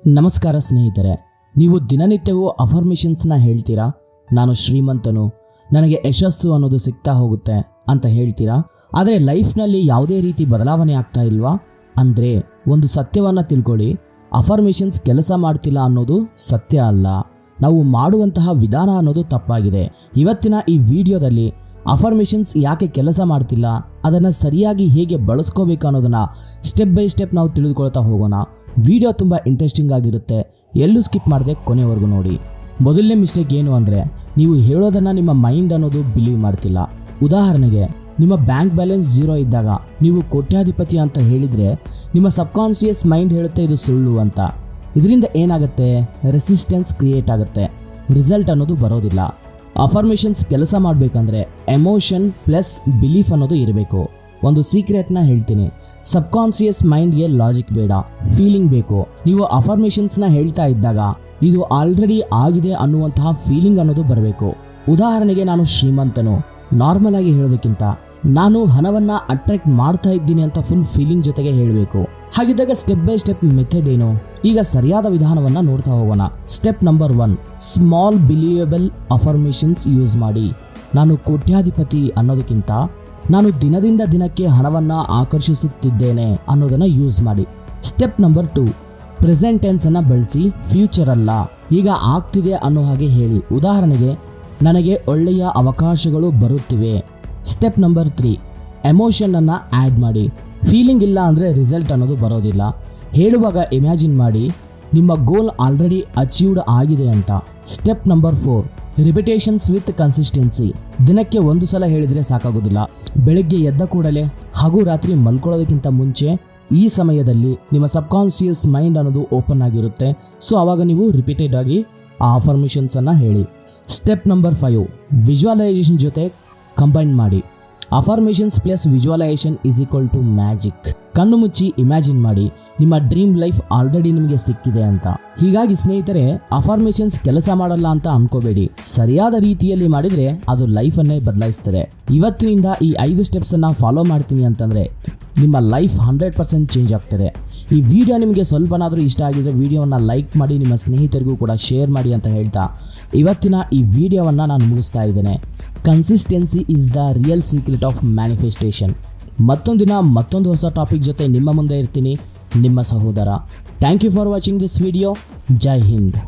ನಮಸ್ಕಾರ ಸ್ನೇಹಿತರೆ, ನೀವು ದಿನನಿತ್ಯವೂ ಅಫರ್ಮೇಷನ್ಸ್ನ ಹೇಳ್ತೀರಾ. ನಾನು ಶ್ರೀಮಂತನು, ನನಗೆ ಯಶಸ್ಸು ಅನ್ನೋದು ಸಿಗ್ತಾ ಹೋಗುತ್ತೆ ಅಂತ ಹೇಳ್ತೀರಾ. ಆದರೆ ಲೈಫ್ನಲ್ಲಿ ಯಾವುದೇ ರೀತಿ ಬದಲಾವಣೆ ಆಗ್ತಾ ಇಲ್ವಾ? ಅಂದರೆ ಒಂದು ಸತ್ಯವನ್ನು ತಿಳ್ಕೊಳ್ಳಿ, ಅಫರ್ಮೇಷನ್ಸ್ ಕೆಲಸ ಮಾಡ್ತಿಲ್ಲ ಅನ್ನೋದು ಸತ್ಯ ಅಲ್ಲ, ನಾವು ಮಾಡುವಂತಹ ವಿಧಾನ ಅನ್ನೋದು ತಪ್ಪಾಗಿದೆ. ಇವತ್ತಿನ ಈ ವಿಡಿಯೋದಲ್ಲಿ ಅಫರ್ಮೇಷನ್ಸ್ ಯಾಕೆ ಕೆಲಸ ಮಾಡ್ತಿಲ್ಲ, ಅದನ್ನು ಸರಿಯಾಗಿ ಹೇಗೆ ಬಳಸ್ಕೋಬೇಕು ಅನ್ನೋದನ್ನು ಸ್ಟೆಪ್ ಬೈ ಸ್ಟೆಪ್ ನಾವು ತಿಳಿದುಕೊಳ್ತಾ ಹೋಗೋಣ. ವಿಡಿಯೋ ತುಂಬ ಇಂಟ್ರೆಸ್ಟಿಂಗ್ ಆಗಿರುತ್ತೆ, ಎಲ್ಲೂ ಸ್ಕಿಪ್ ಮಾಡದೆ ಕೊನೆವರೆಗೂ ನೋಡಿ. ಮೊದಲನೇ ಮಿಸ್ಟೇಕ್ ಏನು ಅಂದರೆ, ನೀವು ಹೇಳೋದನ್ನು ನಿಮ್ಮ ಮೈಂಡ್ ಅನ್ನೋದು ಬಿಲೀವ್ ಮಾಡ್ತಿಲ್ಲ. ಉದಾಹರಣೆಗೆ, ನಿಮ್ಮ ಬ್ಯಾಂಕ್ ಬ್ಯಾಲೆನ್ಸ್ 0 ಇದ್ದಾಗ ನೀವು ಕೋಟ್ಯಾಧಿಪತಿ ಅಂತ ಹೇಳಿದರೆ ನಿಮ್ಮ ಸಬ್ಕಾನ್ಷಿಯಸ್ ಮೈಂಡ್ ಹೇಳುತ್ತೆ ಇದು ಸುಳ್ಳು ಅಂತ. ಇದರಿಂದ ಏನಾಗುತ್ತೆ? ರೆಸಿಸ್ಟೆನ್ಸ್ ಕ್ರಿಯೇಟ್ ಆಗುತ್ತೆ, ರಿಸಲ್ಟ್ ಅನ್ನೋದು ಬರೋದಿಲ್ಲ. ಅಫರ್ಮೇಷನ್ಸ್ ಕೆಲಸ ಮಾಡಬೇಕಂದ್ರೆ ಎಮೋಷನ್ ಪ್ಲಸ್ ಬಿಲೀಫ್ ಅನ್ನೋದು ಇರಬೇಕು. ಒಂದು ಸೀಕ್ರೆಟ್ನ ಹೇಳ್ತೀನಿ, ಸಬ್ಕಾನ್ಷಿಯಸ್ ಮೈಂಡ್ಗೆ ಲಾಜಿಕ್ ಬೇಡ, ಫೀಲಿಂಗ್ ಬೇಕು. ನೀವು ಅಫರ್ಮೇಷನ್ಸ್ನ ಹೇಳ್ತಾ ಇದ್ದಾಗ ಇದು ಆಲ್ರೆಡಿ ಆಗಿದೆ ಅನ್ನುವಂತಹ ಫೀಲಿಂಗ್ ಅನ್ನೋದು ಬರಬೇಕು. ಉದಾಹರಣೆಗೆ, ನಾನು ಶ್ರೀಮಂತನು, ನಾರ್ಮಲ್ ಆಗಿ ಹೇಳೋದಕ್ಕಿಂತ ನಾನು ಹಣವನ್ನು ಅಟ್ರಾಕ್ಟ್ ಮಾಡ್ತಾ ಇದ್ದೀನಿ ಅಂತ ಫುಲ್ ಫೀಲಿಂಗ್ ಜೊತೆಗೆ ಹೇಳಬೇಕು. ಹಾಗಿದ್ದಾಗ ಸ್ಟೆಪ್ ಬೈ ಸ್ಟೆಪ್ ಮೆಥಡ್ ಏನು? ಈಗ ಸರಿಯಾದ ವಿಧಾನವನ್ನು ನೋಡ್ತಾ ಹೋಗೋಣ. Step number 1, small believable affirmations use ಮಾಡಿ. ನಾನು ಕೋಟ್ಯಾಧಿಪತಿ ಅನ್ನೋದಕ್ಕಿಂತ ನಾನು ದಿನದಿಂದ ದಿನಕ್ಕೆ ಹಣವನ್ನು ಆಕರ್ಷಿಸುತ್ತಿದ್ದೇನೆ ಅನ್ನೋದನ್ನು ಯೂಸ್ ಮಾಡಿ. ಸ್ಟೆಪ್ ನಂಬರ್ 2, ಪ್ರೆಸೆಂಟ್ ಟೆನ್ಸನ್ನು ಬಳಸಿ, ಫ್ಯೂಚರ್ ಅಲ್ಲ, ಈಗ ಆಗ್ತಿದೆ ಅನ್ನೋ ಹಾಗೆ ಹೇಳಿ. ಉದಾಹರಣೆಗೆ, ನನಗೆ ಒಳ್ಳೆಯ ಅವಕಾಶಗಳು ಬರುತ್ತಿವೆ. ಸ್ಟೆಪ್ ನಂಬರ್ 3, ಎಮೋಷನನ್ನು ಆ್ಯಡ್ ಮಾಡಿ. ಫೀಲಿಂಗ್ ಇಲ್ಲ ಅಂದರೆ ರಿಸಲ್ಟ್ ಅನ್ನೋದು ಬರೋದಿಲ್ಲ. ಹೇಳುವಾಗ ಇಮ್ಯಾಜಿನ್ ಮಾಡಿ ನಿಮ್ಮ ಗೋಲ್ ಆಲ್ರೆಡಿ ಅಚೀವ್ಡ್ ಆಗಿದೆ ಅಂತ. Step number 4, repetitions with consistency. ದಿನಕ್ಕೆ 1 ಸಲ ಹೇಳಿದರೆ ಸಾಕಾಗೋದಿಲ್ಲ. ಬೆಳಗ್ಗೆ ಎದ್ದ ಕೂಡಲೇ ಹಾಗೂ ರಾತ್ರಿ ಮಲ್ಕೊಳ್ಳೋದಕ್ಕಿಂತ ಮುಂಚೆ ಈ ಸಮಯದಲ್ಲಿ ನಿಮ್ಮ ಸಬ್ಕಾನ್ಷಿಯಸ್ ಮೈಂಡ್ ಅನ್ನೋದು ಓಪನ್ ಆಗಿರುತ್ತೆ. ಸೊ ಆವಾಗ ನೀವು ರಿಪೀಟೆಡ್ ಆಗಿ ಆ ಅಫರ್ಮೇಷನ್ಸನ್ನು ಹೇಳಿ. ಸ್ಟೆಪ್ ನಂಬರ್ 5, ವಿಜುವಲೈಸೇಷನ್ ಜೊತೆ ಕಂಬೈನ್ ಮಾಡಿ. Affirmations plus visualisation is equal to magic. ಕಣ್ಣು ಮುಚ್ಚಿ ಇಮ್ಯಾಜಿನ್ ಮಾಡಿ ನಿಮ್ಮ ಡ್ರೀಮ್ ಲೈಫ್ ಆಲ್ರೆಡಿ ನಿಮಗೆ ಸಿಕ್ಕಿದೆ ಅಂತ. ಹೀಗಾಗಿ ಸ್ನೇಹಿತರೆ, ಅಫರ್ಮೇಷನ್ಸ್ ಕೆಲಸ ಮಾಡಲ್ಲ ಅಂತ ಅನ್ಕೋಬೇಡಿ. ಸರಿಯಾದ ರೀತಿಯಲ್ಲಿ ಮಾಡಿದರೆ ಅದು ಲೈಫನ್ನೇ ಬದಲಾಯಿಸ್ತದೆ. ಇವತ್ತಿನಿಂದ ಈ 5 ಸ್ಟೆಪ್ಸನ್ನು ಫಾಲೋ ಮಾಡ್ತೀನಿ ಅಂತಂದರೆ ನಿಮ್ಮ ಲೈಫ್ 100% ಚೇಂಜ್ ಆಗ್ತದೆ. ಈ ವಿಡಿಯೋ ನಿಮಗೆ ಸ್ವಲ್ಪನಾದರೂ ಇಷ್ಟ ಆಗಿದ್ರೆ ವಿಡಿಯೋವನ್ನು ಲೈಕ್ ಮಾಡಿ, ನಿಮ್ಮ ಸ್ನೇಹಿತರಿಗೂ ಕೂಡ ಶೇರ್ ಮಾಡಿ ಅಂತ ಹೇಳ್ತಾ ಇವತ್ತಿನ ಈ ವಿಡಿಯೋವನ್ನು ನಾನು ಮುಗಿಸ್ತಾ ಇದ್ದೇನೆ. Consistency is the real secret of manifestation. ಮತ್ತೊಂದಿನ ಮತ್ತೊಂದು ಹೊಸ ಟಾಪಿಕ್ ಜೊತೆ ನಿಮ್ಮ ಮುಂದೆ ಇರ್ತೀನಿ, ನಿಮ್ಮ ಸಹೋದರ. Thank you for watching this video. ಜೈ ಹಿಂದ್.